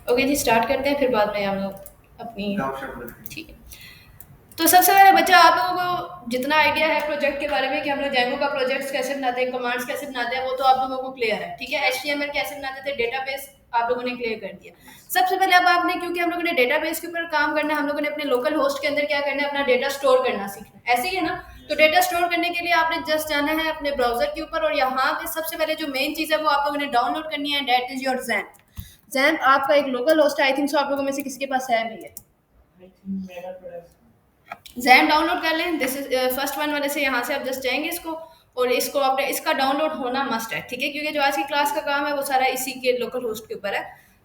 Okay जी, start करते हैं, फिर बाद में हम लोग अपनी ठीक है। तो सबसे पहले बच्चा आप लोगों को जितना आइडिया है प्रोजेक्ट के बारे में कि हम लोग जेंगो का प्रोजेक्ट्स कैसे बनाते हैं, कमांड्स कैसे बनाते हैं, वो तो आप लोगों को क्लियर है, ठीक है। एचटीएमएल कैसे बनाते थे, डेटाबेस आप लोगों ने क्लियर कर दिया। सबसे पहले अब आपने, क्योंकि हम लोगों ने डेटाबेस के ऊपर काम करना है, हम लोगों ने अपने लोकल होस्ट के अंदर क्या करना है, अपना डेटा स्टोर करना सीखना है, ऐसे ही है ना। तो डेटा स्टोर करने के लिए आपने जस्ट जाना है अपने ब्राउजर के ऊपर, और यहाँ पे सबसे पहले जो मेन चीज है वो आप लोगों ने डाउनलोड करनी है, that is your XAMPP. XAMPP आपका एक लोकल होस्ट है, आई थिंक सो आप लोगों में से किसी के पास है नहीं है। जैन डाउनलोड कर लें, दिस इज फर्स्ट वन वाले से, यहाँ से आप जस्ट जाएंगे इसको, और इसको आपने, इसका डाउनलोड होना मस्ट है, ठीक है, क्योंकि जो आज की क्लास का काम है वो सारा इसी के लोकल होस्ट के ऊपर है।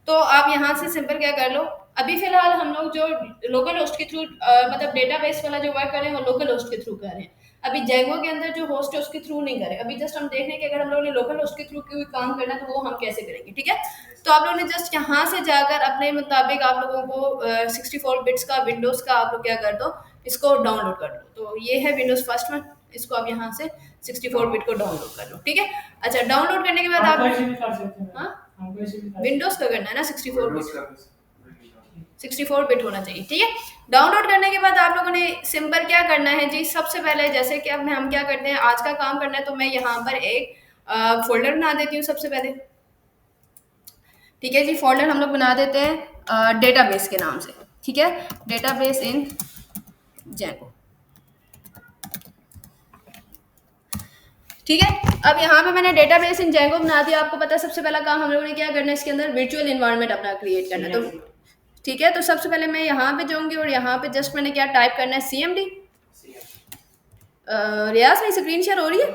तो आप यहाँ से सिंपल क्या कर लो, अभी फिलहाल हम लोग जो लोकल होस्ट के थ्रू मतलब डेटाबेस वाला जो वर्क कर रहे हैं वो लोकल होस्ट के थ्रू कर रहे हैं। अभी जेंगो के अंदर जो होस्ट है उसके थ्रू नहीं करे, अभी जस्ट हम देख रहे हैं कि अगर हम लोगों ने लोकल होस्ट के थ्रू कोई काम करना है तो वो हम कैसे करेंगे, ठीक है। तो आप लोगों ने जस्ट यहाँ से जाकर अपने मुताबिक आप लोगों को 64 बिट्स का विंडोज का आप लोग क्या कर दो, इसको डाउनलोड कर लो। तो ये है विंडोज फर्स्ट वन, इसको आप यहाँ से 64 बिट को डाउनलोड कर लो, ठीक है। अच्छा, डाउनलोड करने के बाद आप, हाँ विंडोज का करना है ना, 64 बिट होना चाहिए, ठीक है। डाउनलोड करने के बाद आप लोगों ने सिंपल क्या करना है जी, सबसे पहले जैसे कि अब हम क्या करते हैं, आज का काम करना है, तो मैं यहाँ पर एक फोल्डर बना देती हूँ सबसे पहले, ठीक है जी। फोल्डर हम लोग बना देते हैं डेटाबेस के नाम से, ठीक है, डेटाबेस इन जेंगो, ठीक है। अब यहाँ पे मैंने डेटाबेस इन जेंगो बना दिया। आपको पता है सबसे पहला काम हम लोगों ने क्या करना है, इसके अंदर वर्चुअल एनवायरनमेंट अपना क्रिएट करना है, तो ठीक है। तो सबसे पहले मैं यहाँ पे जाऊंगी और यहाँ पे जस्ट मैंने क्या टाइप करना है, CMD। रियाज मेरी स्क्रीन शेयर हो रही है?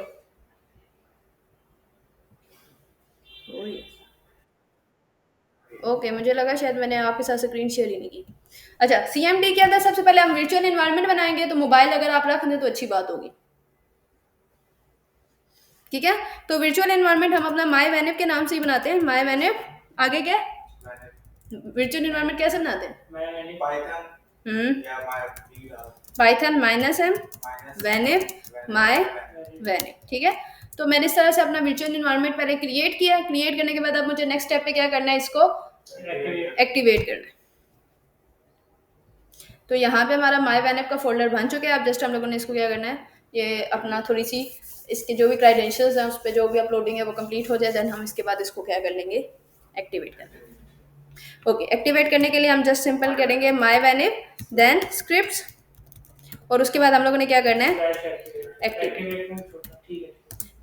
हो रही है, ओके, मुझे लगा शायद मैंने आपके साथ स्क्रीन शेयर ही नहीं की। अच्छा, CMD के अंदर सबसे पहले हम वर्चुअल एनवायरनमेंट बनाएंगे, तो मोबाइल अगर आप रख दें तो अच्छी बात होगी, ठीक है। तो वर्चुअल एनवायरनमेंट हम अपना माई वेनिप के नाम से ही बनाते हैं, माई वेनिप। आगे क्या, वर्चुअल एनवायरनमेंट कैसे बनाते हैं, पाइथन -m वेनिप माई वेनिप, ठीक है। तो मैंने इस तरह से अपना वर्चुअल एनवायरनमेंट पहले क्रिएट किया। क्रिएट करने के बाद अब मुझे नेक्स्ट स्टेप पे क्या करना है, इसको एक्टिवेट करना है। तो यहाँ पे हमारा माई वेनिप का फोल्डर बन चुका है। अब जस्ट हम लोगों ने इसको क्या करना है, ये अपना थोड़ी सी इसके जो भी क्राइडेंशियल्स हैं उस पर जो भी अपलोडिंग है वो कंप्लीट हो जाए, देन हम इसके बाद इसको क्या कर लेंगे, एक्टिवेट कर लेंगे। ओके, एक्टिवेट करने के लिए हम जस्ट सिंपल करेंगे माई वेनिप देन स्क्रिप्ट्स, और उसके बाद हम लोगों ने क्या करना है, एक्टिवेट,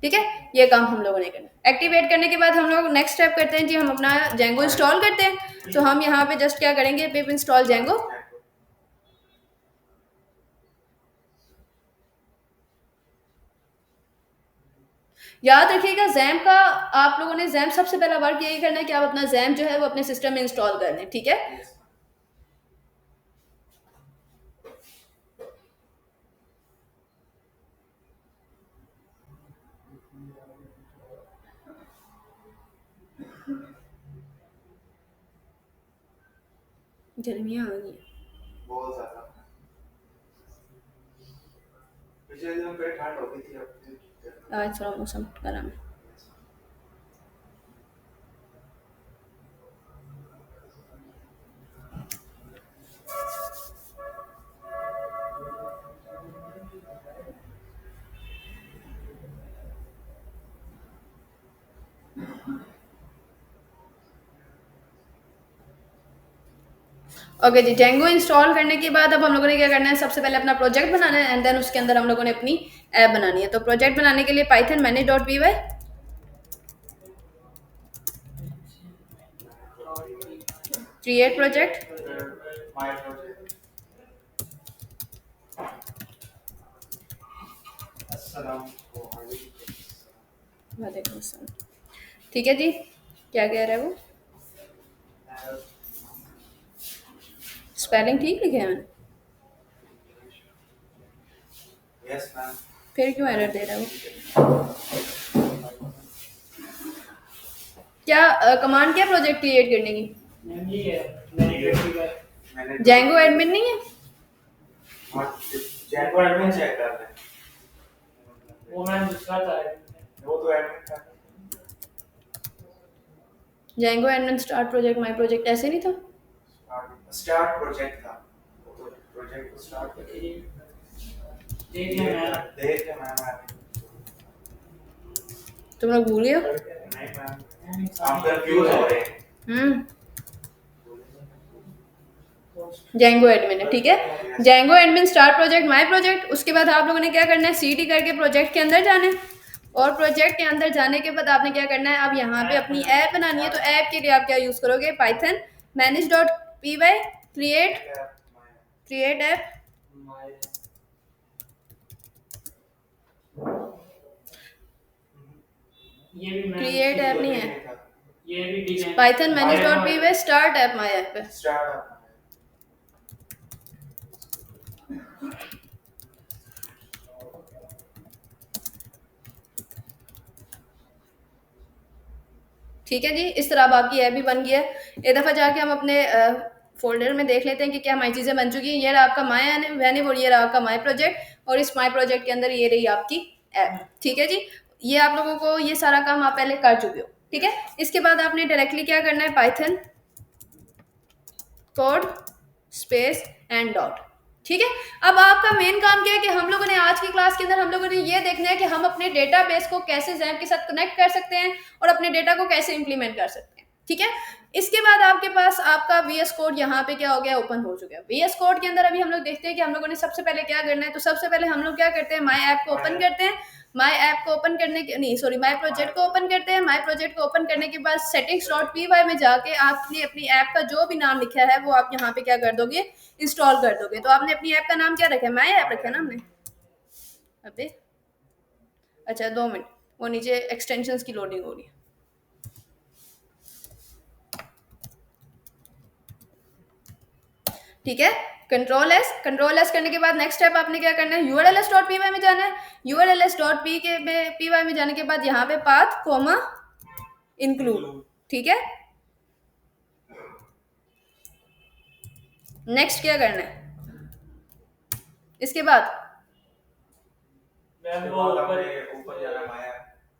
ठीक है। ये काम हम लोगों ने करना। एक्टिवेट करने के बाद हम लोग नेक्स्ट स्टेप करते हैं जी, हम अपना जेंगो इंस्टॉल करते हैं। तो हम यहाँ पे जस्ट क्या करेंगे, पिप इंस्टॉल जेंगो, याद रखिएगा जैम का, आप लोगों ने जैम सबसे पहला वर्क यही करना है कि आप अपना जैम जो है वो अपने सिस्टम में इंस्टॉल कर लें, ठीक है। गर्मियाँ आ गई, बहुत ज्यादा, पिछले दिनों पे ठंड हो गई थी, आज थोड़ा मौसम गर्म है। ओके जी, जेंगो इंस्टॉल करने के बाद अब हम लोगों ने क्या करना है, सबसे पहले अपना प्रोजेक्ट बनाना है, एंड देन उसके अंदर हम लोगों ने अपनी ऐप बनानी है। तो प्रोजेक्ट बनाने के लिए पाइथन manage.py, क्रिएट प्रोजेक्ट, ठीक है जी। क्या कह रहा है वो, स्पेलिंग ठीक लिखे हैं मैंने, yes, फिर क्यों एरर दे रहा है वो, क्या कमांड क्या प्रोजेक्ट क्रिएट करने की, जेंगो एडमिन नहीं है, जेंगो एडमिन चेक कर रहे हैं, वो मैं दूसरा था, वो तो एडमिन था। Django admin start project my project ऐसे नहीं था? स्टार्ट प्रोजेक्ट था, तो प्रोजेक्ट को स्टार्ट करके देख के मैम तुम लोग भूल गए हो? नहीं मैम, हम कंफ्यूज हो रहे हैं। जेंगो एडमिन है, ठीक है। Django admin start project my project. उसके बाद आप लोगों ने क्या करना है, सीडी करके प्रोजेक्ट के अंदर जाना है, और प्रोजेक्ट के अंदर जाने के बाद आपने क्या करना है, अब यहाँ पे अपनी ऐप बनानी है। तो ऐप के लिए आप क्या यूज करोगे, Python manage dot P Y create app. Create app नहीं है, Python manage dot P Y start app my app है। ठीक है जी, इस तरह अब आपकी ऐप भी बन गई है। एक दफ़ा जाके हम अपने फोल्डर में देख लेते हैं कि क्या हमारी चीज़ें बन चुकी हैं। ये रहा आपका माय वैनिव और ये रहा आपका माय प्रोजेक्ट, और इस माय प्रोजेक्ट के अंदर ये रही आपकी ऐप। ठीक है जी, ये आप लोगों को ये सारा काम आप पहले कर चुके हो। ठीक है, इसके बाद आपने डायरेक्टली क्या करना है, Python code space and dot. ठीक है, अब आपका मेन काम क्या है कि हम लोगों ने आज की क्लास के अंदर हम लोगों ने ये देखना है कि हम अपने डेटाबेस को कैसे जैम के साथ कनेक्ट कर सकते हैं और अपने डेटा को कैसे इंप्लीमेंट कर सकते हैं। ठीक है, इसके बाद आपके पास आपका वीएस कोड यहाँ पे क्या हो गया, ओपन हो चुका है। वीएस कोड के अंदर अभी हम लोग देखते हैं कि हम लोगों ने सबसे पहले क्या करना है। तो सबसे पहले हम लोग क्या करते हैं, माय ऐप को ओपन करते हैं। माय ऐप को ओपन करने के नहीं सॉरी माय प्रोजेक्ट को ओपन करते हैं। माय प्रोजेक्ट को ओपन करने के बाद सेटिंग्स डॉट पी वाई में जाके आपने अपनी ऐप का जो भी नाम लिखा है वो आप यहाँ पे क्या कर दोगे, इंस्टॉल कर दोगे। तो आपने अपनी ऐप का नाम क्या रखा है, माय ऐप रखा है ना हमने। अबे अच्छा 2 मिनट, वो नीचे एक्सटेंशंस की लोडिंग हो रही है। ठीक है, कंट्रोल एस करने के बाद नेक्स्ट स्टेप आपने क्या करना है, यूआरएलएस डॉट पी वाई में जाना है। यूआरएलएस डॉट पी वाई में जाने के बाद यहाँ पे पाथ कोमा इंक्लूड। ठीक है, नेक्स्ट क्या करना है, इसके बाद ऊपर जाना है, माया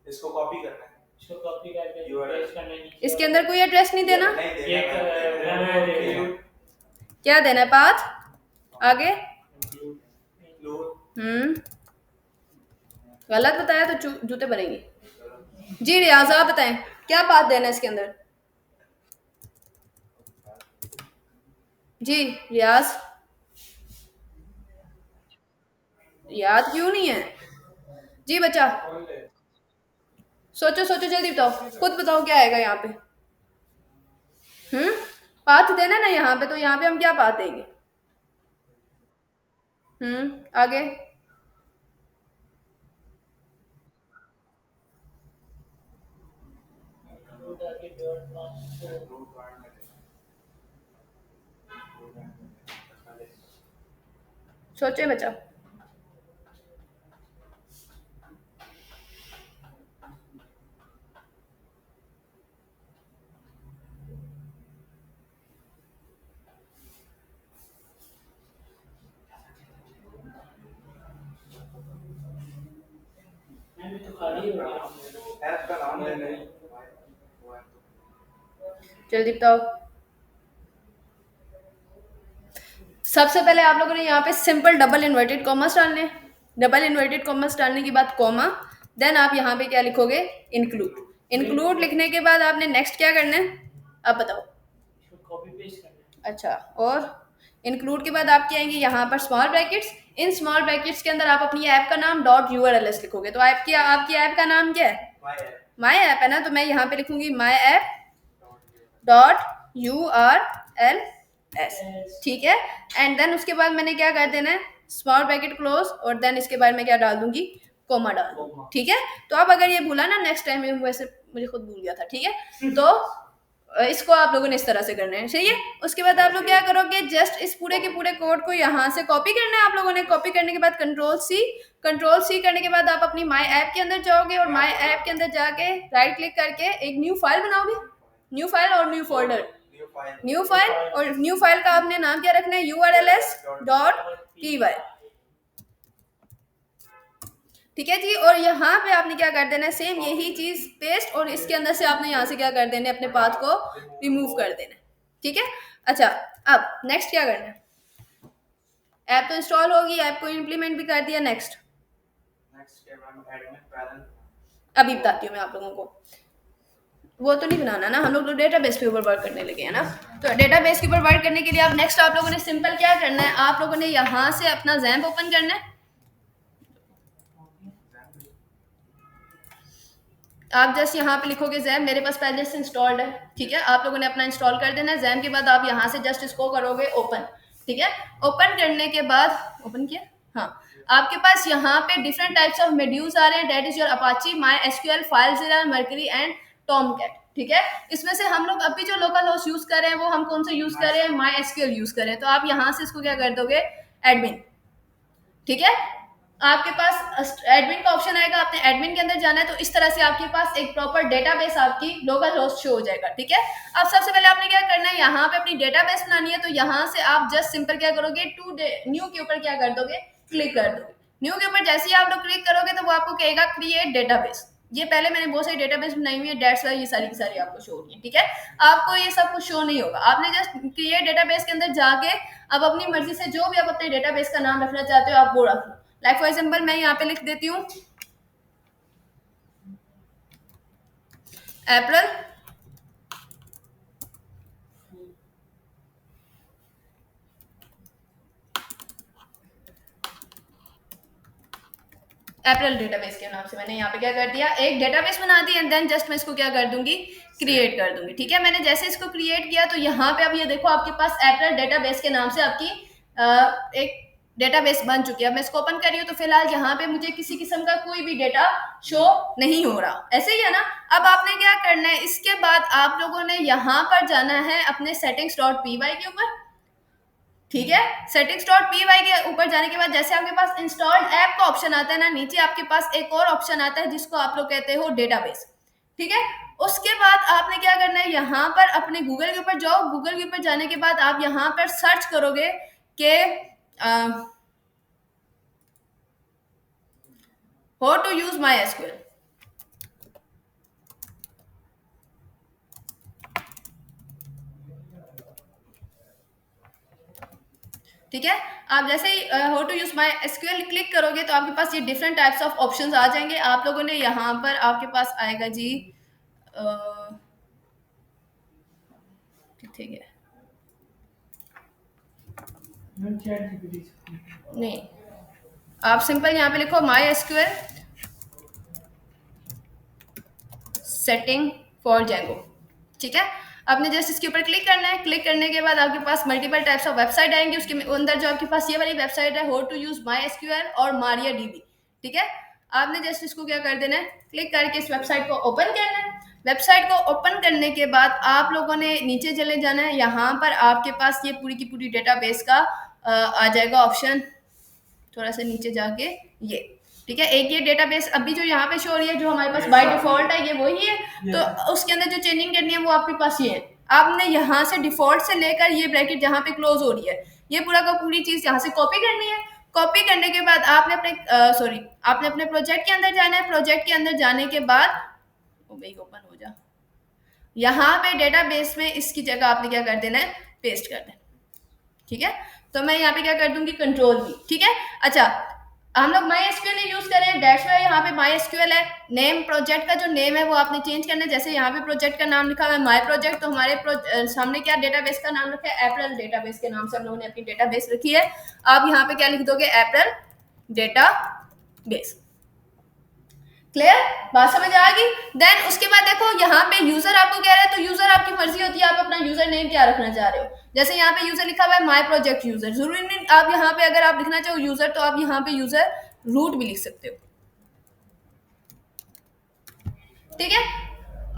इसको कॉपी करना है, इसको कॉपी करके पेस्ट करना है। इसके अंदर कोई एड्रेस नहीं देना, क्या देना है, पाथ आगे। गलत बताया तो जूते भरेंगे। जी रियाज आप बताएं क्या पाथ देना है इसके अंदर। जी रियाज याद क्यों नहीं है जी बच्चा, सोचो सोचो जल्दी बताओ, खुद बताओ क्या आएगा यहाँ पे। पाथ देना ना यहाँ पे, तो यहाँ पे हम क्या पाथ देंगे। आगे सोचे बच्चा। ऐप का नाम लेना है, जल्दी बताओ। सबसे पहले आप लोगों ने यहाँ पे सिंपल डबल इन्वर्टेड कॉमर्स डालने हैं। डबल इन्वर्टेड कॉमर्स डालने के बाद कॉमा, देन आप यहाँ पे क्या लिखोगे, इंक्लूड। इंक्लूड लिखने के बाद आपने नेक्स्ट क्या करना है, अब बताओ। कॉपी पेस्ट करना है। अच्छा, और इंक्लूड के बाद आप क्या आएंगे यहाँ पर small brackets. In small brackets के अंदर आप अपनी ऐप का नाम डॉट यूआरएलएस लिखोगे। तो आपकी ऐप का नाम क्या है, माई ऐप है ना। तो मैं यहाँ पे लिखूंगी माई ऐप डॉट URLS। ठीक है, एंड देन उसके बाद मैंने क्या कर देना है, स्मॉल ब्रैकेट क्लोज, और देन इसके बाद मैं क्या डाल दूंगी, कोमा डाल दूंगी। ठीक है, तो अब अगर ये भूला ना नेक्स्ट टाइम, वैसे मुझे खुद भूल गया था। ठीक है, तो इसको आप लोगों ने इस तरह से करना है। सही है, उसके बाद आप लोग क्या करोगे, जस्ट इस पूरे के पूरे कोड को यहाँ से कॉपी करना है आप लोगों ने। कॉपी करने के बाद कंट्रोल सी करने के बाद आप अपनी माई ऐप के अंदर जाओगे, और माई ऐप के अंदर जाके राइट क्लिक करके एक न्यू फाइल बनाओगे। न्यू फाइल और न्यू फोल्डर, न्यू फाइल, और न्यू फाइल का आपने नाम क्या रखना है, URLS.py। ठीक है जी। और यहाँ पे आपने क्या कर देना है, सेम यही चीज पेस्ट, और इसके अंदर से आपने यहाँ से क्या कर देना है, अपने पाथ को रिमूव कर देना है। ठीक है। अच्छा, अब नेक्स्ट क्या करना है, ऐप तो इंस्टॉल होगी, ऐप को इम्प्लीमेंट भी कर दिया, नेक्स्ट अभी बताती हूँ मैं आप लोगों को। वो तो नहीं बनाना ना, हम लोग तो डेटाबेस के ऊपर वर्क करने लगे हैं ना। तो डेटाबेस के ऊपर वर्क करने के लिए आप नेक्स्ट आप लोगों ने सिंपल क्या करना है, आप लोगों ने यहाँ से अपना ज़ैम्प ओपन करना है। आप जस्ट यहाँ पे लिखोगे ज़ैम्प, मेरे पास पहले से इंस्टॉल्ड है। ठीक है, आप लोगों ने अपना इंस्टॉल कर देना है। ज़ैम्प के बाद आप यहाँ से जस्ट इसको करोगे ओपन। ठीक है, ओपन करने के बाद ओपन किया, हाँ, आपके पास यहाँ पे डिफरेंट टाइप्स ऑफ मॉड्यूल्स आ रहे हैं, that is your Apache, MySQL, FileZilla, Mercury and Tomcat. ठीक है, इसमें से हम लोग अभी जो लोकल होस्ट यूज कर रहे हैं वो हम कौन सा यूज कर रहे हैं, माई एसक्यूएल यूज कर रहे हैं। तो आप यहाँ से इसको क्या कर दोगे, एडमिन। ठीक है, आपके पास एडमिन का ऑप्शन आएगा, आपने एडमिन के अंदर जाना है। तो इस तरह से आपके पास एक प्रॉपर डेटाबेस आपकी लोकल होस्ट शो हो जाएगा। ठीक है, अब सबसे पहले आपने क्या करना है, यहाँ पे अपनी डेटाबेस बनानी है। तो यहाँ से आप जस्ट सिंपल क्या करोगे, टू न्यू के ऊपर क्या कर दोगे, क्लिक कर दोगे। न्यू के ऊपर जैसे ही आप लोग क्लिक करोगे तो वो आपको कहेगा क्रिएट डेटाबेस। ये पहले मैंने बहुत सारी डेटाबेस बनाई हुई है, डेट्स वाई ये सारी की सारी आपको शो हो रही है। ठीक है, आपको ये सब कुछ शो नहीं होगा, आपने जस्ट क्रिएट डेटाबेस के अंदर जाके अब अपनी मर्जी से जो भी आप अपने डेटाबेस का नाम रखना चाहते हो आप वो रख लो। लाइक फॉर एग्जाम्पल मैं यहाँ पे लिख देती हूँ अप्रैल अप्रैल डेटाबेस के नाम से मैंने यहाँ पे क्या कर दिया, एक डेटाबेस बना दी, एंड देन जस्ट मैं इसको क्या कर दूंगी, क्रिएट कर दूंगी। ठीक है, मैंने जैसे इसको क्रिएट किया तो यहाँ पे अब ये देखो आपके पास अप्रैल डेटाबेस के नाम से आपकी एक डेटाबेस बन चुकी है। अब मैं इसको ओपन कर रही हूँ तो फिलहाल यहाँ पे मुझे किसी किस्म का कोई भी डेटा शो नहीं हो रहा, ऐसे ही है ना। अब आपने क्या करना है, इसके बाद आप लोगों ने यहाँ पर जाना है अपने settings.py के ऊपर। ठीक है, settings.py के ऊपर जाने के बाद जैसे आपके पास इंस्टॉल्ड ऐप का ऑप्शन आता है ना, नीचे आपके पास एक और ऑप्शन आता है जिसको आप लोग कहते हो डेटाबेस। ठीक है, उसके बाद आपने क्या करना है, यहाँ पर अपने गूगल के ऊपर जाओ। गूगल के ऊपर जाने के बाद आप यहाँ पर सर्च करोगे कि how to use MySQL. ठीक है, आप जैसे ही how to use MySQL click करोगे तो आपके पास ये डिफरेंट टाइप्स ऑफ ऑप्शंस आ जाएंगे। आप लोगों ने यहाँ पर आपके पास आएगा जी ठीक है, नहीं, आप सिंपल यहाँ पे लिखो my SQL setting for Django. ठीक है, आपने जस्ट इसके ऊपर क्लिक करना है। क्लिक करने के बाद आपके पास मल्टीपल टाइप्स ऑफ वेबसाइट आएंगे, उसके अंदर जो आपके पास ये वाली वेबसाइट है how to use MySQL और मारिया डीबी। ठीक है, आपने जस्ट इसको क्या कर देना है, क्लिक करके इस वेबसाइट को ओपन करना है। वेबसाइट को ओपन करने के बाद आप लोगों ने नीचे चले जाना है, यहाँ पर आपके पास ये पूरी की पूरी डेटाबेस का आ जाएगा ऑप्शन, थोड़ा सा नीचे जाके ये। ठीक है, एक ये डेटाबेस अभी जो यहाँ पे शो हो रही है जो हमारे पास बाय डिफॉल्ट है ये वही है। तो उसके अंदर जो चेंजिंग करनी है वो आपके पास ये है। आपने यहाँ से डिफॉल्ट से लेकर ये ब्रैकेट जहाँ पे क्लोज हो रही है ये पूरा का पूरी चीज यहाँ से कॉपी करनी है। कॉपी करने के बाद आपने अपने आपने अपने प्रोजेक्ट के अंदर जाना है। प्रोजेक्ट के अंदर जाने के बाद ओपन हो जा, यहाँ पे डेटाबेस में इसकी जगह आपने क्या कर देना है, पेस्ट कर देना। ठीक है, तो मैं यहाँ पे क्या कर दूंगी, कंट्रोल भी। ठीक है, अच्छा हम लोग माई एसक्यूएल यूज करें, डेट्स वाई यहाँ पे माई एसक्यूएल है। नेम प्रोजेक्ट का जो नेम है वो आपने चेंज करना है। जैसे यहाँ पे प्रोजेक्ट का नाम लिखा हुआ है माई प्रोजेक्ट, तो हमारे सामने क्या डेटाबेस का नाम रखा है, अप्रैल डेटाबेस के नाम से हम लोगों ने अपनी डेटाबेस रखी है। आप यहाँ पे क्या लिख दोगे, अप्रैल डेटाबेस। क्लियर, बात समझ आ गई। देन उसके बाद देखो यहाँ पे यूजर आपको कह रहा है, तो यूजर आपकी मर्जी होती है आप अपना यूजर नेम क्या रखना चाह रहे हो। जैसे यहाँ पे यूजर लिखा हुआ है माई प्रोजेक्ट यूजर, जरूरी नहीं आप यहाँ पे अगर आप लिखना चाहो यूजर तो आप यहाँ पे यूजर रूट भी लिख सकते हो। ठीक है,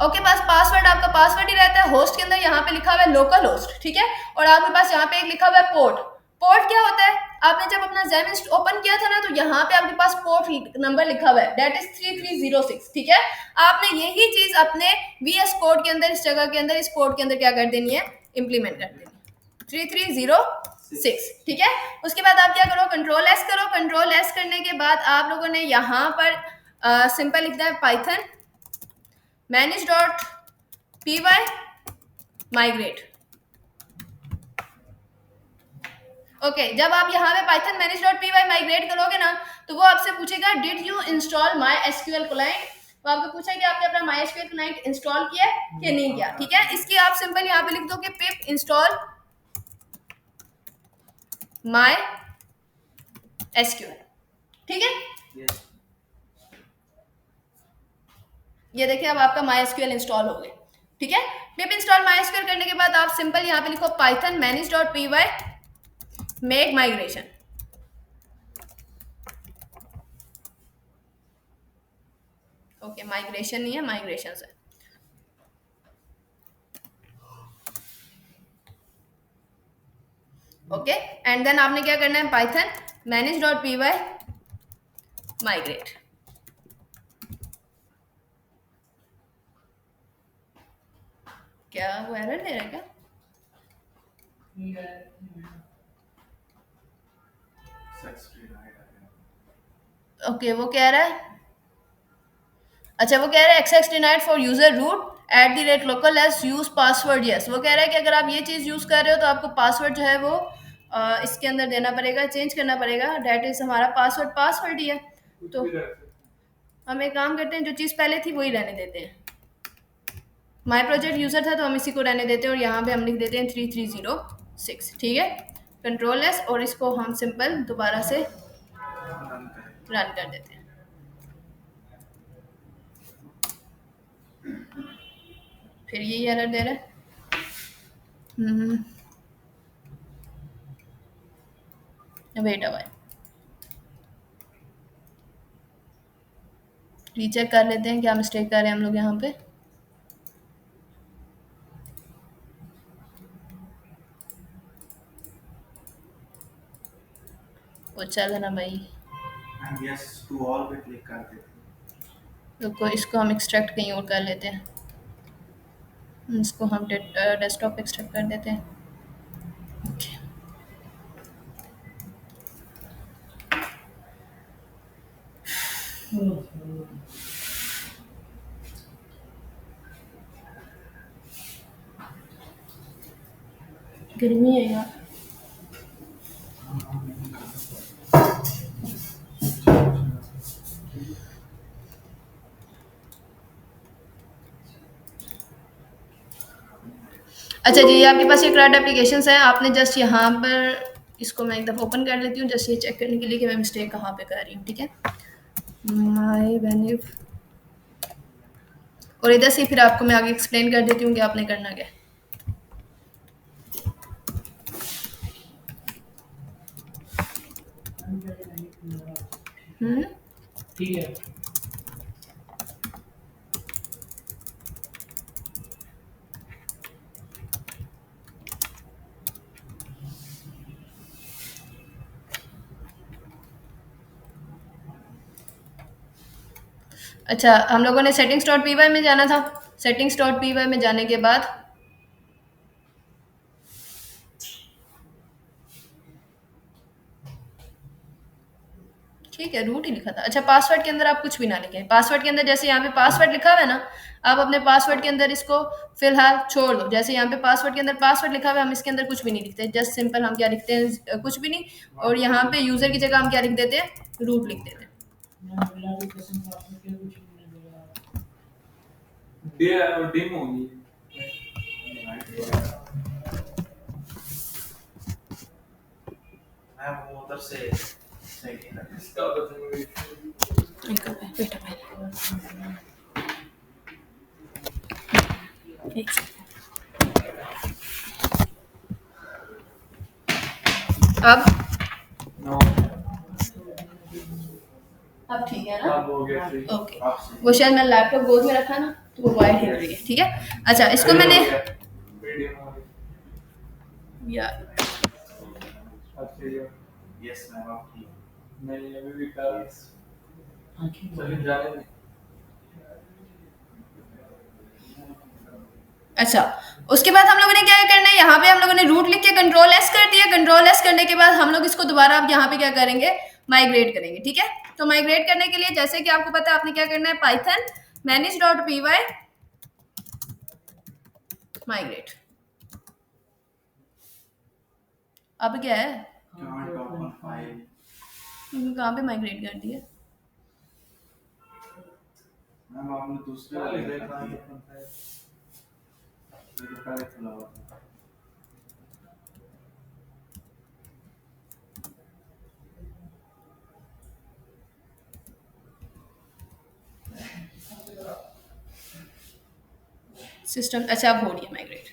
ओके, पास पासवर्ड आपका पासवर्ड ही रहता है। होस्ट के अंदर यहाँ पे लिखा हुआ है लोकल होस्ट। ठीक है, और आपके पास यहाँ पे एक लिखा हुआ है पोर्ट। पोर्ट क्या होता है, आपने जब अपना ज़ैम्प ओपन किया था ना तो यहाँ पे आपके पास पोर्ट नंबर लिखा हुआ है, दैट इज 3306। ठीक है, आपने यही चीज अपने VS कोड के अंदर, इस जगह के अंदर, इस कोड के अंदर क्या कर देनी है, इंप्लीमेंट कर देनी है, 3306। 6, ठीक है। उसके बाद आप क्या करो, कंट्रोल एस करो। कंट्रोल एस करने के बाद आप लोगों ने यहाँ पर सिंपल लिखना है Python manage dot P Y migrate. Okay, जब आप यहाँ पे Python manage dot P Y migrate करोगे ना, तो वो आपसे पूछेगा did you install MySQL client. तो आपको पूछा कि आपने अपना माई एसक्यूएल क्लाइंट इंस्टॉल किया कि नहीं किया, ठीक है। इसकी आप सिंपल यहाँ पे लिख दो कि पिप इंस्टॉल माई एसक्यूएल, ठीक है। ये देखिए अब आपका माई एसक्यूएल इंस्टॉल हो गया, ठीक है। पिप इंस्टॉल माई एसक्यूएल करने के बाद आप सिंपल यहाँ पे लिखो Python manage dot P Y make migration. Okay, migration नहीं है, माइग्रेशन है। ओके, एंड देन आपने क्या करना है, Python manage dot P Y migrate. क्या वो एरर दे रहा है क्या? ओके, वो कह रहा है, अच्छा वो कह रहा है access denied for user root @local as use password yes. वो कह रहा है कि अगर आप ये चीज़ यूज़ कर रहे हो तो आपको पासवर्ड जो है वो इसके अंदर देना पड़ेगा, चेंज करना पड़ेगा। डेट इज हमारा पासवर्ड पासवर्ड ही है, तो हम एक काम करते हैं, जो चीज़ पहले थी वही रहने देते हैं। माई प्रोजेक्ट यूज़र था तो हम इसी को रहने देते हैं और यहाँ पे हम लिख देते हैं 3306, ठीक है। कंट्रोल एस और इसको हम सिंपल दोबारा से रन कर देते हैं। फिर यही एरर दे रहा है। वेट अ व्हाइल, रीचेक कर लेते हैं क्या मिस्टेक कर रहे हैं हम लोग यहाँ पे। वो चल ना भाई, yes to all पे क्लिक कर देते हैं। रुको इसको हम एक्सट्रैक्ट कहीं और कर लेते हैं, इसको हम डेस्कटॉप एक्सट्रैक्ट कर देते हैं। ओके, गर्मी है यार। अच्छा जी, आपके पास ये क्राउड एप्लीकेशन है, आपने जस्ट यहाँ पर इसको मैं एक दफ़ा ओपन कर लेती हूँ जस्ट ये चेक करने के लिए कि मैं मिस्टेक कहाँ पे कर रही हूँ, ठीक है। माई बेनिफ, और इधर से फिर आपको मैं आगे एक्सप्लेन कर देती हूँ कि आपने करना क्या। ठीक है। अच्छा, हम लोगों ने सेटिंग्स डॉट पी वाई में जाना था। सेटिंग्स डॉट पी वाई में जाने के बाद ठीक है, रूट ही लिखा था। अच्छा, पासवर्ड के अंदर आप कुछ भी ना लिखें। पासवर्ड के अंदर जैसे यहाँ पे पासवर्ड लिखा हुआ है ना, आप अपने पासवर्ड के अंदर इसको फिलहाल छोड़ दो। जैसे यहाँ पे पासवर्ड के अंदर पासवर्ड लिखा हुआ है, हम इसके अंदर कुछ भी नहीं लिखते, जस्ट सिंपल हम क्या लिखते हैं, कुछ भी नहीं। और यहाँ पे यूजर की जगह हम क्या लिख देते हैं, रूट लिख देते हैं। डिम होगी। मैं वो उधर से इसका अब नो अब ठीक है ना, अब हो गया ठीक। ओके। वो शायद मैं लैपटॉप गोद में रखा ना तो वो वायर हिल रही है, ठीक है। अच्छा, इसको मैंने यार यस मैम, नहीं अभी भी कर चलिए जाने। अच्छा, उसके बाद हम लोगों ने क्या करना है, यहाँ पे हम लोगों ने रूट लिख के कंट्रोल एस कर दिया। कंट्रोल एस करने के बाद हम लोग इसको दोबारा अब यहाँ पे क्या करेंगे, माइग्रेट करेंगे। ठीक है, तो माइग्रेट करने के लिए जैसे कि आपको पता है आपने क्या करना है, पाइथन manage.py माइग्रेट। अब क्या है, कहाँ पे माइग्रेट कर दिया, मैम आपने दूसरे वाले देखा है, ये तो पहले खुला हुआ था। सिस्टम अच्छा अब हो रही है माइग्रेट।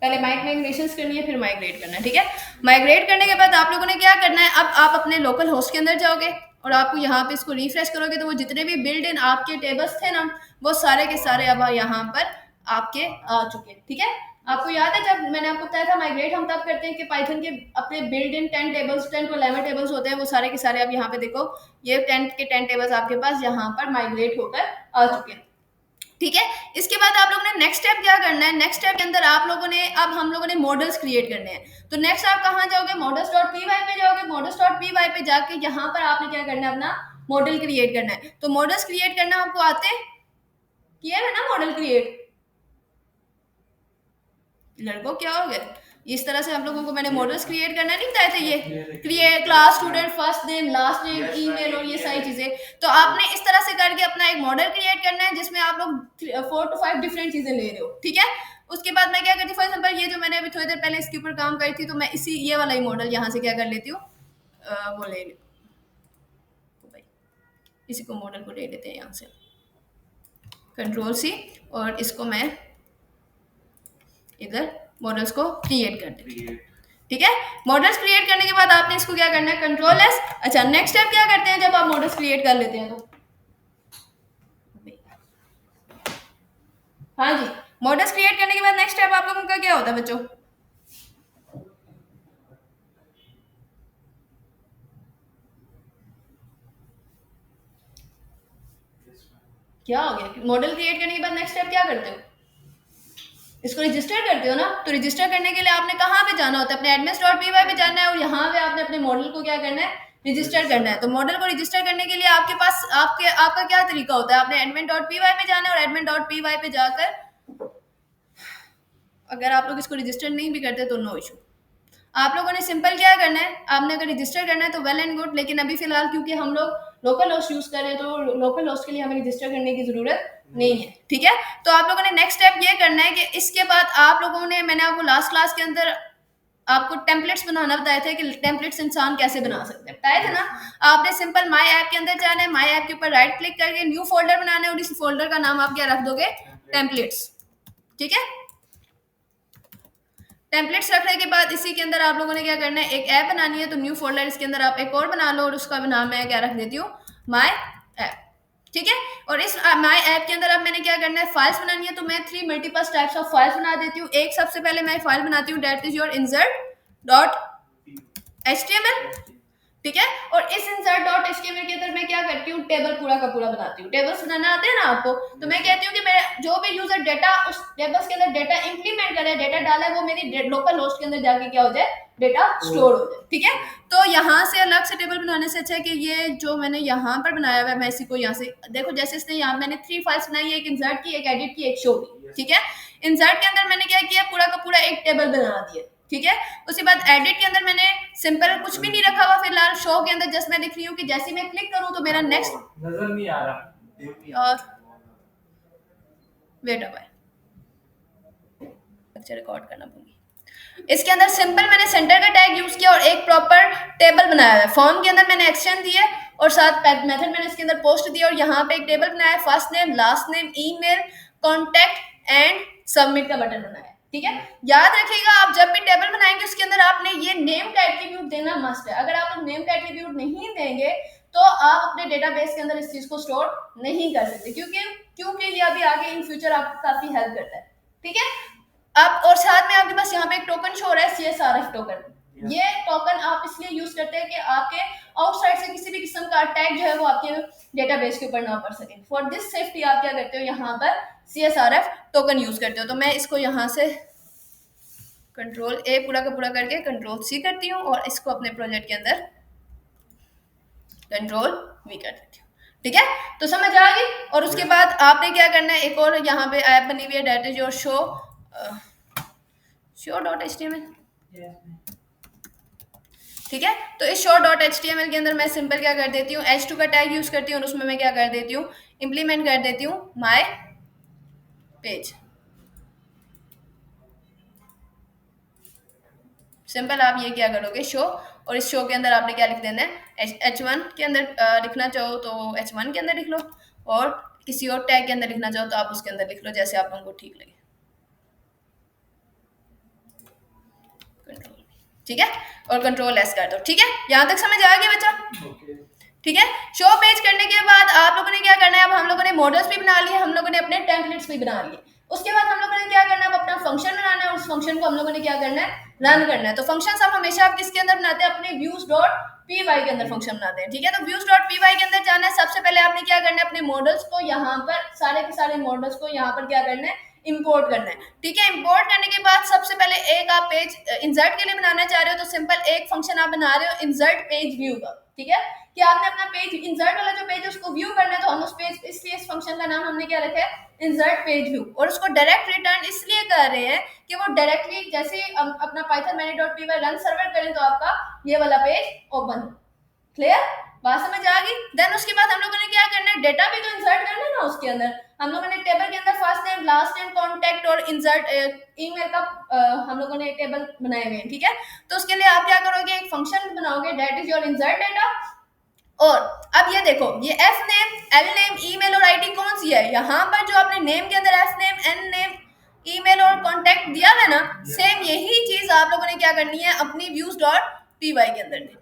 पहले माइग्रेशन करनी है, फिर माइग्रेट करना है। ठीक है, माइग्रेट करने के बाद आप लोगों ने क्या करना है, अब आप अपने लोकल होस्ट के अंदर जाओगे और आपको यहाँ पे इसको रिफ्रेश करोगे तो वो जितने भी बिल्ड इन आपके टेबल्स थे ना, वो सारे के सारे अब यहाँ पर आपके आ चुके हैं। ठीक है, आपको याद है जब मैंने आपको बताया था माइग्रेट हम तब करते हैं कि पाइथन के अपने build in 10 tables 10 to 11 tables होते हैं, वो सारे के सारे अब यहाँ पे देखो ये 10 के 10 टेबल्स आपके पास यहाँ पर माइग्रेट होकर आ चुके हैं। ठीक है, इसके बाद आप लोगों ने नेक्स्ट स्टेप क्या करना है, नेक्स्ट स्टेप के अंदर आप लोगों ने अब हम लोगों ने मॉडल्स क्रिएट करने हैं। तो नेक्स्ट आप कहाँ जाओगे, models.py पे जाओगे। models.py पे जाके यहाँ पर आपने क्या करना है, अपना मॉडल क्रिएट करना है। तो मॉडल्स क्रिएट करना आपको आते हैं, किया है ना मॉडल क्रिएट, लड़कों क्या हो गया, इस तरह से आप लोगों को मैंने मॉडल्स क्रिएट करना नहीं बताए थे, ये create class student first name last name email और ये सारी चीजें। तो आपने इस तरह से करके अपना एक मॉडल क्रिएट करना है जिसमें आप लोग 4 to 5 डिफरेंट चीजें ले रहे हो। ठीक है, उसके बाद मैं क्या करती हूँ, फॉर एग्जाम्पल ये जो मैंने अभी थोड़ी देर पहले इसके ऊपर काम करी थी, तो मैं इसी ये वाला ही मॉडल यहाँ से क्या कर लेती हूँ, वो ले भाई इसी को मॉडल को ले लेते हैं यहाँ से, कंट्रोल सी, और इसको मैं इधर मॉडल्स को क्रिएट कर देंगे। ठीक है, मॉडल्स क्रिएट करने के बाद आपने इसको क्या करना है, कंट्रोल एस। अच्छा नेक्स्ट स्टेप क्या करते हैं जब आप मॉडल्स क्रिएट कर लेते हैं तो, हाँ जी, मॉडल्स क्रिएट करने के बाद नेक्स्ट स्टेप आप लोगों का क्या होता है बच्चों, क्या हो गया, मॉडल क्रिएट करने के बाद नेक्स्ट स्टेप क्या करते हो, इसको रजिस्टर करते हो ना। तो रजिस्टर करने के लिए आपने कहाँ पे जाना होता है, अपने admins.py पे जाना है और यहाँ पे आपने अपने मॉडल को क्या करना है, रजिस्टर करना है। तो मॉडल को रजिस्टर करने के लिए आपके पास आपका क्या तरीका होता है, आपने admin.py पे जाना है और admin.py पे जाकर अगर आप लोग इसको रजिस्टर नहीं भी करते तो नो इशू, आप लोगों ने सिंपल क्या करना है, आपने अगर रजिस्टर करना है तो वेल एंड गुड, लेकिन अभी फिलहाल क्योंकि हम लोग लोकल होस्ट यूज कर रहे हैं तो लोकल होस्ट के लिए हमें रजिस्टर करने की जरूरत नहीं है। ठीक है, तो आप लोगों ने नेक्स्ट स्टेप ये करना है कि इसके बाद आप लोगों ने, मैंने आपको लास्ट क्लास के अंदर आपको टेम्पलेट्स बनाना बताए थे कि टेम्पलेट्स इंसान कैसे बना सकते हैं, बताए थे ना। आपने सिंपल माई ऐप के अंदर जाना है, माई ऐप के ऊपर राइट क्लिक करके न्यू फोल्डर बनाना है और इस फोल्डर का नाम आप क्या रख दोगे, टेम्पलेट्स। ठीक है, टेम्पलेट्स रखने के बाद इसी के अंदर आप लोगों ने क्या करना है, एक ऐप बनानी है, तो न्यू फोल्डर इसके अंदर आप एक और बना लो और उसका नाम मैं क्या रख देती हूँ, माई ऐप। ठीक है, और इस माई ऐप के अंदर अब मैंने क्या करना है, फाइल्स बनानी है, तो मैं 3 मल्टीपल टाइप्स ऑफ फाइल्स बना देती हूँ। एक सबसे पहले मैं फाइल बनाती हूँ डेट इज योर insert.html। ठीक है, और इस insert.html के अंदर मैं क्या करती हूँ, टेबल पूरा का पूरा बनाती हूँ। टेबल्स बनाना आते हैं ना आपको, तो मैं कहती हूँ कि मैं जो भी यूजर डेटा उस टेबल्स के अंदर डेटा इंप्लीमेंट करे, डेटा डाला है, वो मेरी लोकल होस्ट के अंदर जाके क्या हो जाए, डेटा स्टोर हो जाए। ठीक है, तो यहाँ से अलग से टेबल बनाने से अच्छा है कि ये जो मैंने यहाँ पर बनाया हुआ है, मैं इसी को यहाँ से देखो, जैसे इसने यहाँ मैंने 3 फाइल्स बनाई है, एक इंसर्ट की, एक एडिट की, एक शो की। ठीक है, इंसर्ट के अंदर मैंने क्या किया, पूरा का पूरा एक टेबल बना दिया। ठीक है, उसके बाद एडिट के अंदर मैंने सिंपल कुछ भी नहीं रखा हुआ फिलहाल, शो के अंदर जस्ट मैं लिख रही हूँ कि जैसे मैं क्लिक करूँ तो मेरा नेक्स्ट नजर नहीं आ रहा, और वेट अप अच्छा रिकॉर्ड करना पड़ेगी। इसके अंदर सिंपल मैंने सेंटर का टैग यूज किया और एक प्रॉपर टेबल बनाया है। फॉर्म के अंदर मैंने एक्शन दिए और साथ मेथड मैंने इसके अंदर पोस्ट दिया और यहाँ पे एक टेबल बनाया, first name last name email contact and submit का बटन बनाया। ठीक है, याद रखिएगा आप जब भी टेबल बनाएंगे उसके अंदर आपने ये नेम का एट्रीब्यूट देना मस्ट है। अगर आप लोग नेम का एट्रीब्यूट नहीं देंगे तो आप अपने डेटाबेस के अंदर इस चीज को स्टोर नहीं कर सकते, क्योंकि ये अभी आगे इन फ्यूचर आपको काफी हेल्प करता है। ठीक है, अब और साथ में आपके पास यहाँ पे एक टोकन शो हो रहा है, CSRF टोकन। ये टोकन आप इसलिए यूज करते हैं कि आपके आउटसाइड से किसी भी किस्म का अटैक जो है वो आपके डेटाबेस के ऊपर ना पड़ सके। फॉर दिस सेफ्टी आप क्या करते हो, यहाँ पर CSRF टोकन यूज करते हो। तो मैं इसको यहाँ से कंट्रोल ए पूरा का पूरा करके कंट्रोल सी करती हूँ और इसको अपने प्रोजेक्ट के अंदर कंट्रोल वी कर देती हूँ। ठीक है, तो समझ आ गई। और उसके बाद आपने क्या करना है, एक और यहाँ पे ऐप बनी हुई है, डेट इज योर show.html। ठीक है, तो इस show.html के अंदर मैं सिंपल क्या कर देती हूँ, h2 का टैग यूज करती हूँ और उसमें मैं क्या कर देती हूँ, इंप्लीमेंट कर देती हूँ माय पेज। सिंपल आप ये क्या करोगे, शो, और इस शो के अंदर आपने क्या लिख देना है, h1 के अंदर लिखना चाहो तो h1 के अंदर लिख लो, और किसी और टैग के अंदर लिखना चाहो तो आप उसके अंदर लिख लो, जैसे आप लोगों को ठीक लगे। ठीक है, और कंट्रोल एस कर दो। ठीक है, यहाँ तक समझ आ गया बच्चा? ठीक है, शो पेज करने के बाद आप लोगों ने क्या करना है, अब हम लोगों ने मॉडल्स भी बना लिए, हम लोगों ने अपने टेम्पलेट्स भी बना लिए। उसके बाद हम लोगों ने क्या करना है, अब अपना फंक्शन बनाना है और उस फंक्शन को हम लोगों ने क्या करना है, रन करना है। तो फंक्शन आप हमेशा आप किसके अंदर बनाते हैं, अपने views.py के अंदर फंक्शन बनाते हैं। ठीक है, तो views.py के अंदर जाना है, सबसे पहले आपने क्या करना है, अपने मॉडल्स को यहाँ पर सारे के सारे मॉडल्स को यहाँ पर क्या करना है, इंपोर्ट करना है। ठीक है, इंपोर्ट करने के बाद सबसे पहले एक आप पेज इंसर्ट के लिए बनाना चाह रहे हो तो सिंपल एक फंक्शन आप बना रहे हो इंसर्ट पेज व्यू का। ठीक है, कि आपने अपना पेज इंसर्ट वाला जो पेज है उसको व्यू करना है, तो हम उस पेज, इसलिए इस फंक्शन का नाम हमने क्या रखा है, इंसर्ट पेज व्यू। और उसको डायरेक्ट रिटर्न इसलिए कर रहे हैं कि वो डायरेक्टली जैसे ही हम अपना python main.py रन सर्वर करें तो आपका ये वाला पेज ओपन हो। क्लियर, बात समझ आ गई? देन उसके बाद हम लोगों ने क्या करना है, डेटा भी तो इंसर्ट करना है ना उसके अंदर। हम लोगों ने टेबल के अंदर first name, last name, contact और इंसर्ट ईमेल का हम लोगों ने टेबल बनाए हुए हैं। ठीक है, तो उसके लिए आप क्या करोगे, एक फंक्शन बनाओगे, that is your insert data. और अब ये देखो, ये F name, L name, email और आईडी कौन सी है, यहाँ पर जो आपने नेम के अंदर F name, N name, email और कॉन्टैक्ट दिया है ना, सेम यही चीज आप लोगों ने क्या करनी है, अपनी views.py के अंदर देनी।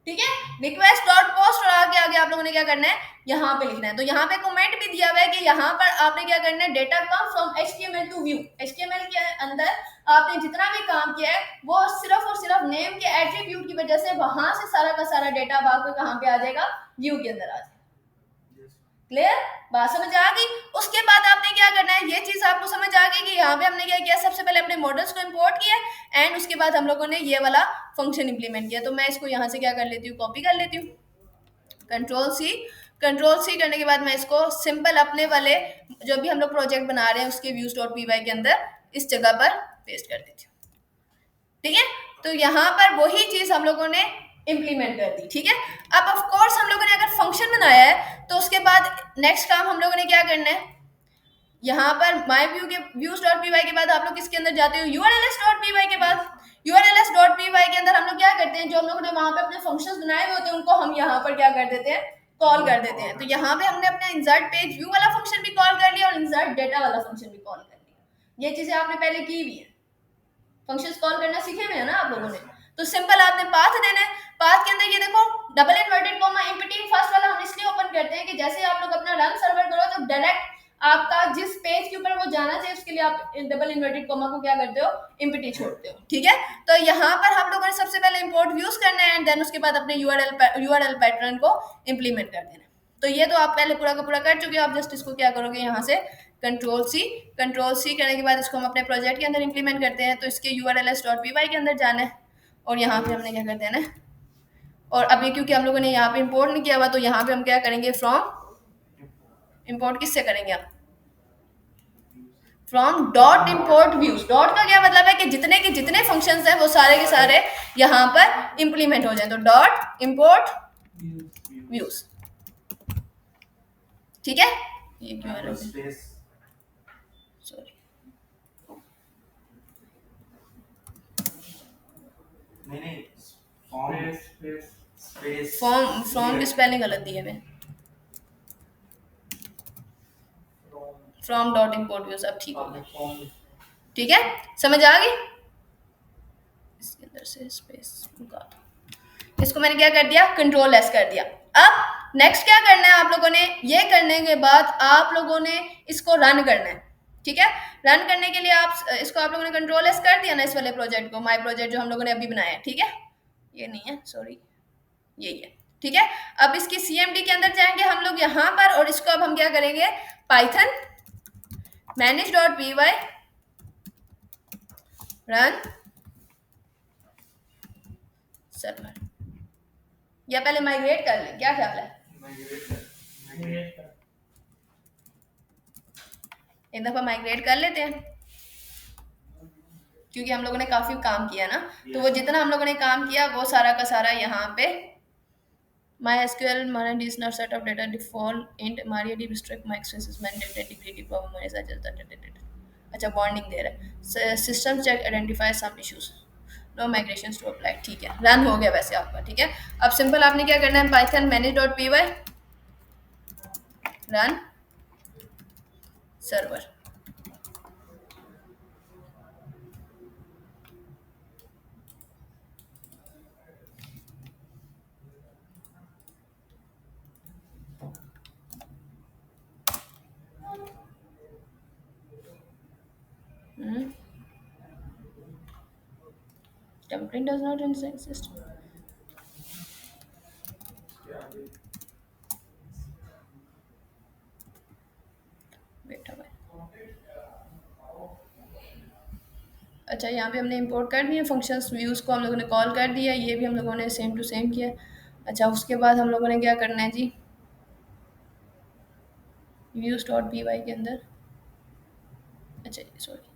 ठीक है, रिक्वेस्ट डॉट पोस्ट और आगे आप लोगों ने क्या करना है, यहाँ पे लिखना है। तो यहाँ पे कमेंट भी दिया हुआ है कि यहाँ पर आपने क्या करना है, data come from HTML to view. HTML के अंदर आपने जितना भी काम किया है वो सिर्फ और सिर्फ नेम के एट्रीब्यूट की वजह से वहां से सारा का सारा डेटा आपको कहाँ पे आ जाएगा, व्यू के अंदर आ जाएगा। क्लियर, बात समझ आ गई? उसके बाद आपने क्या करना है, ये चीज आपको समझ आ गई कि यहाँ पे हमने क्या किया, सबसे पहले अपने मॉडल्स को इंपोर्ट किया एंड उसके बाद हम लोगों ने ये वाला फंक्शन इंप्लीमेंट किया। तो मैं इसको यहाँ से क्या कर लेती हूँ, कॉपी कर लेती हूँ, कंट्रोल सी करने के बाद मैं इसको सिंपल अपने वाले जो भी हम लोग प्रोजेक्ट बना रहे हैं उसके views.py के अंदर इस जगह पर पेस्ट कर देती हूँ। ठीक है, तो यहाँ पर वही चीज हम लोगों ने इंप्लीमेंट कर दी। ठीक है, अब ऑफ कोर्स हम लोगों ने अगर फंक्शन बनाया है तो उसके बाद नेक्स्ट काम हम लोगों ने क्या करना है, यहाँ पर माय व्यू के views.py के बाद आप लोग किसके अंदर जाते हो, urls.py के बाद। urls.py के अंदर हम लोग क्या करते हैं, जो हम लोगों ने वहां पे अपने फंक्शंस बनाए हुए होते हैं उनको हम यहाँ पर क्या कर देते हैं, कॉल कर देते हैं। तो यहाँ पे हमने अपना इंसर्ट पेज व्यू वाला फंक्शन भी कॉल कर लिया और इंसर्ट डेटा वाला फंक्शन भी कॉल कर लिया। ये चीजें आपने पहले की हुई है, फंक्शंस कॉल करना सीखे हुए हैं ना आप लोगों ने। तो सिंपल आपने पाथ देना है, पाथ के अंदर ये देखो double inverted comma empty first वाला हम इसलिए ओपन करते हैं कि जैसे आप लोग अपना रन सर्वर करो तो डायरेक्ट आपका जिस पेज के ऊपर वो जाना चाहिए उसके लिए आप डबल इन्वर्टेड कॉमा को क्या करते हो, एम्पटी छोड़ते हो। ठीक है, तो यहाँ पर हम लोगों ने सबसे पहले इंपोर्ट व्यूज करना है एंड देन उसके बाद अपने यूआरएल पैटर्न को इंप्लीमेंट कर देना है। तो ये तो आप पहले पूरा का पूरा कर चुके हो, आप जस्ट इसको क्या करोगे, यहाँ से कंट्रोल सी करने के बाद इसको हम अपने प्रोजेक्ट के अंदर इंप्लीमेंट करते हैं। तो इसके urls.py के अंदर जाना है और यहाँ पे हमने क्या कर देना है, और अभी क्योंकि हम लोगों ने यहाँ पे इंपोर्ट नहीं किया हुआ तो यहाँ पे हम क्या करेंगे, फ्रॉम इंपोर्ट किससे करेंगे, हम from dot import views. Dot का क्या मतलब है कि जितने फंक्शंस हैं वो सारे के सारे यहाँ पर इंप्लीमेंट हो जाए। तो डॉट इंपोर्ट व्यूज। ठीक है, ये क्यों है, सॉरी, फॉर्म की स्पेलिंग गलत दी है मैं, फ्रॉम डॉट इंपोर्ट व्यूज। अब ठीक होगा, ठीक है, समझ आ गई? इसके अंदर से स्पेस निकाल, इसको मैंने क्या कर दिया, कंट्रोल एस कर दिया। अब नेक्स्ट क्या करना है आप लोगों ने, ये करने के बाद आप लोगों ने इसको रन करना है। ठीक है, रन करने के लिए आप इसको आप लोगों ने कंट्रोल एस कर दिया ना, इस वाले प्रोजेक्ट को, माय प्रोजेक्ट जो हम लोगों ने अभी बनाया है। ठीक है, ये नहीं है, सॉरी, यही है। ठीक है, अब इसकी CMD के अंदर जाएंगे हम लोग यहाँ पर और इसको अब हम क्या करेंगे, python manage.py रन सर्वर, या पहले माइग्रेट कर लें, क्या ख्याल है? एक दफा माइग्रेट कर लेते हैं, क्योंकि हम लोगों ने काफी काम किया ना, तो वो जितना हम लोगों ने काम किया वो सारा का सारा यहाँ पे MySQL MariaDB is not set of data default int MariaDB restrict my access is mandated degree power मेरे साथ चलता है। अच्छा बॉन्डिंग दे रहा है, system check identify some issues, no migrations to apply, ठीक है रन हो गया वैसे आपका, ठीक है। अब सिंपल आपने क्या करना है, Python manage.py run server, template does not exist, wait a minute। अच्छा यहाँ पे हमने इंपोर्ट कर दिए फंक्शंस, व्यूज़ को हम लोगों ने कॉल कर दिया, ये भी हम लोगों ने सेम टू सेम किया। अच्छा उसके बाद हम लोगों ने क्या करना है जी, views.py के अंदर, अच्छा sorry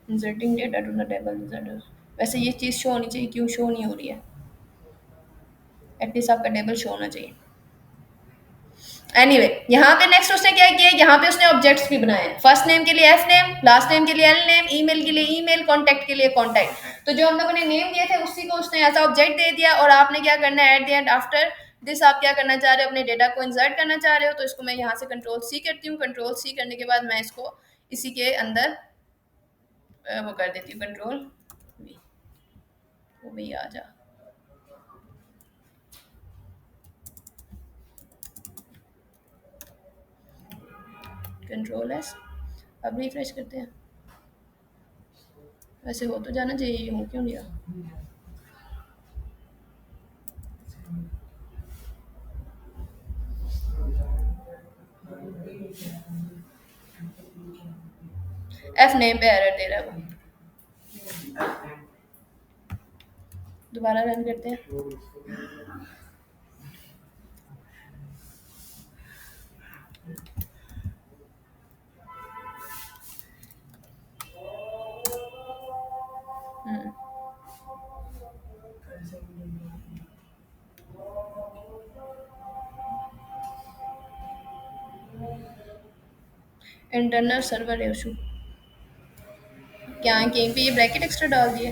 inserting data to the table, वैसे ये चीज़ शो होनी चाहिए, क्यों शो नहीं हो रही है, एटलीस्ट आपका टेबल शो होना चाहिए। एनीवे यहाँ पे नेक्स्ट उसने क्या किया, यहाँ पे उसने ऑब्जेक्ट्स भी बनाए, फर्स्ट नेम के लिए एफ नेम, लास्ट नेम के लिए एल नेम, ईमेल के लिए ईमेल, कॉन्टैक्ट के लिए कॉन्टैक्ट, तो जो हम लोगों ने नेम दिए थे उसी को उसने ऐसा ऑब्जेक्ट दे दिया, और आपने क्या करना है at the end after this आप क्या करना चाह रहे हो, अपने डेटा को इंसर्ट करना चाह रहे हो, तो इसको मैं यहाँ से कंट्रोल सी करती हूँ, कंट्रोल सी करने के बाद मैं इसको इसी के अंदर वो कर देती हूँ, कंट्रोल वी, वो भी आ जा, कंट्रोल एस, अब रिफ्रेश करते हैं, वैसे हो तो जाना चाहिए, हो क्यों नहीं रहा, एफ नेम पे एरर दे रहा है वो, दोबारा रन करते हैं। इंटरनल सर्वर इशू, क्या कहीं पे ये ब्रैकेट एक्स्ट्रा डाल दिए,